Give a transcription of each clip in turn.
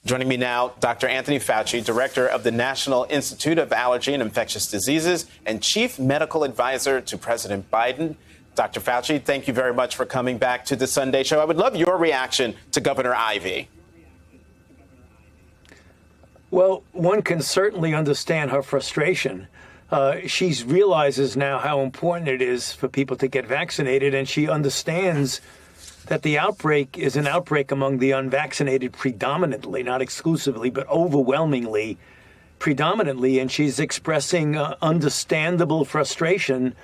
Joining me now, Dr. Anthony Fauci, director of the National Institute of Allergy and Infectious Diseases and chief medical advisor to President Biden. Dr. Fauci, thank you very much for coming back to the Sunday Show. I would love your reaction to Governor Ivey. Well, one can certainly understand her frustration. She realizes now how important it is for people to get vaccinated, and she understands that the outbreak is an outbreak among the unvaccinated predominantly, not exclusively, but overwhelmingly predominantly. And she's expressing understandable frustration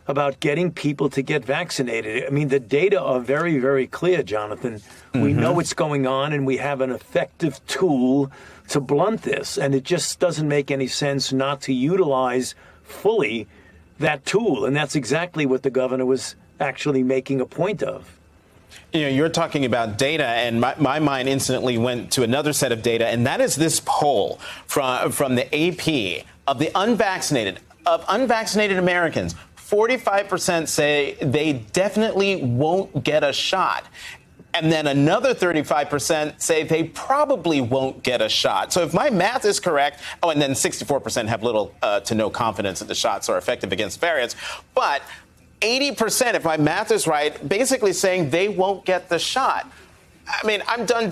about getting people to get vaccinated. I mean, the data are very, very clear, Jonathan. Mm-hmm. We know what's going on, and we have an effective tool to blunt this. And it just doesn't make any sense not to utilize fully that tool. And that's exactly what the governor was actually making a point of. You know, you're talking about data, and my mind instantly went to another set of data, and that is this poll from the AP of the unvaccinated Americans. 45% say they definitely won't get a shot. And then another 35% say they probably won't get a shot. So if my math is correct, and then 64% have little to no confidence that the shots are effective against variants. But 80%, if my math is right, basically saying they won't get the shot. I mean, I'm done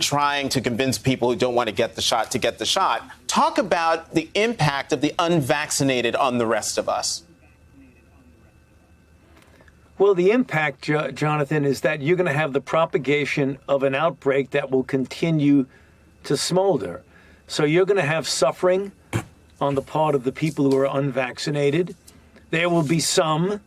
trying to convince people who don't want to get the shot to get the shot. Talk about the impact of the unvaccinated on the rest of us. Well, the impact, Jonathan, is that you're going to have the propagation of an outbreak that will continue to smolder. So you're going to have suffering on the part of the people who are unvaccinated. There will be some,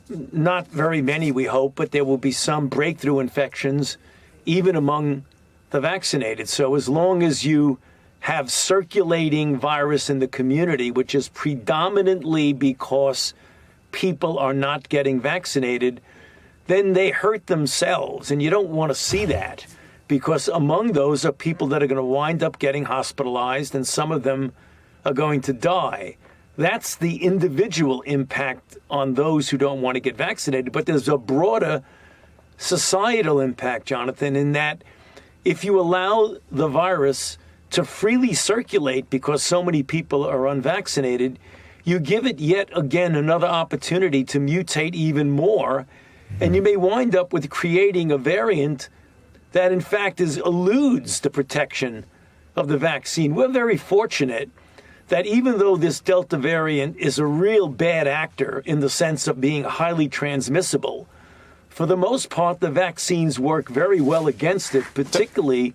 not very many, we hope, but there will be some breakthrough infections, even among the vaccinated. So as long as you have circulating virus in the community, which is predominantly because people are not getting vaccinated, then they hurt themselves. And you don't want to see that, because among those are people that are going to wind up getting hospitalized, and some of them are going to die. That's the individual impact on those who don't want to get vaccinated. But there's a broader societal impact, Jonathan, in that if you allow the virus to freely circulate because so many people are unvaccinated, you give it yet again another opportunity to mutate even more. And you may wind up with creating a variant that, in fact, eludes the protection of the vaccine. We're very fortunate that even though this Delta variant is a real bad actor in the sense of being highly transmissible, for the most part, the vaccines work very well against it, particularly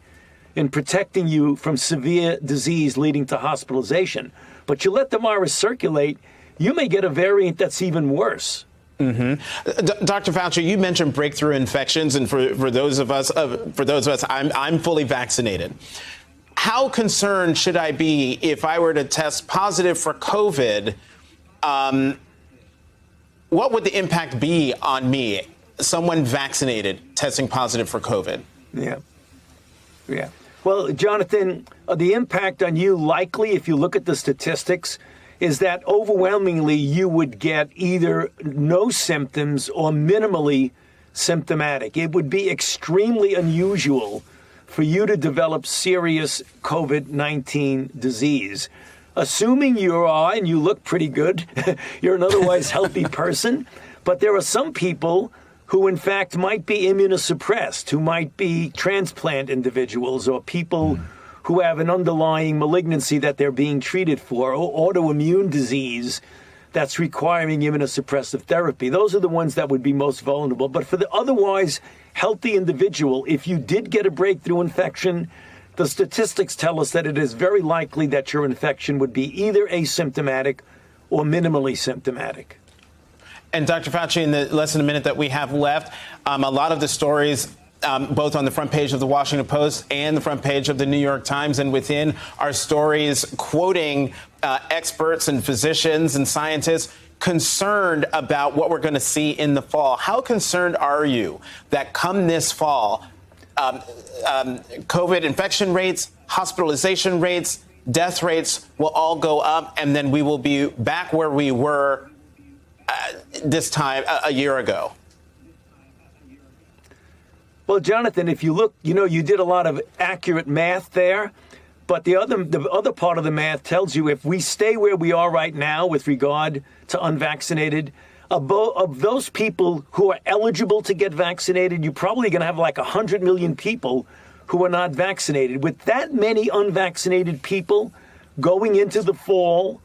in protecting you from severe disease leading to hospitalization. But you let the virus circulate, you may get a variant that's even worse. Mm-hmm. Dr. Fauci, you mentioned breakthrough infections, and for those of us, I'm fully vaccinated. How concerned should I be if I were to test positive for COVID? What would the impact be on me, someone vaccinated testing positive for COVID? Yeah. Well, Jonathan, the impact on you likely, if you look at the statistics, is that overwhelmingly you would get either no symptoms or minimally symptomatic. It would be extremely unusual for you to develop serious COVID-19 disease. Assuming you are, and you look pretty good, you're an otherwise healthy person, but there are some people who in fact might be immunosuppressed, who might be transplant individuals or people who have an underlying malignancy that they're being treated for, or autoimmune disease that's requiring immunosuppressive therapy. Those are the ones that would be most vulnerable. But for the otherwise healthy individual, if you did get a breakthrough infection, the statistics tell us that it is very likely that your infection would be either asymptomatic or minimally symptomatic. And Dr. Fauci, in the less than a minute that we have left, a lot of the stories, both on the front page of the Washington Post and the front page of the New York Times and within, are stories quoting experts and physicians and scientists concerned about what we're going to see in the fall. How concerned are you that come this fall, COVID infection rates, hospitalization rates, death rates will all go up, and then we will be back where we were this time a year ago? Well, Jonathan, if you look, you did a lot of accurate math there, but the other part of the math tells you if we stay where we are right now with regard to unvaccinated, of those people who are eligible to get vaccinated, you're probably going to have like 100 million people who are not vaccinated. With that many unvaccinated people going into the fall,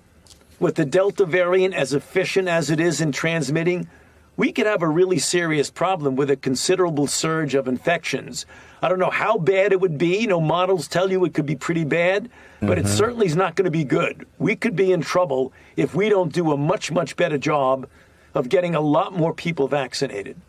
with the Delta variant as efficient as it is in transmitting, we could have a really serious problem with a considerable surge of infections. I don't know how bad it would be. Models tell you it could be pretty bad, but it certainly is not going to be good. We could be in trouble if we don't do a much, much better job of getting a lot more people vaccinated.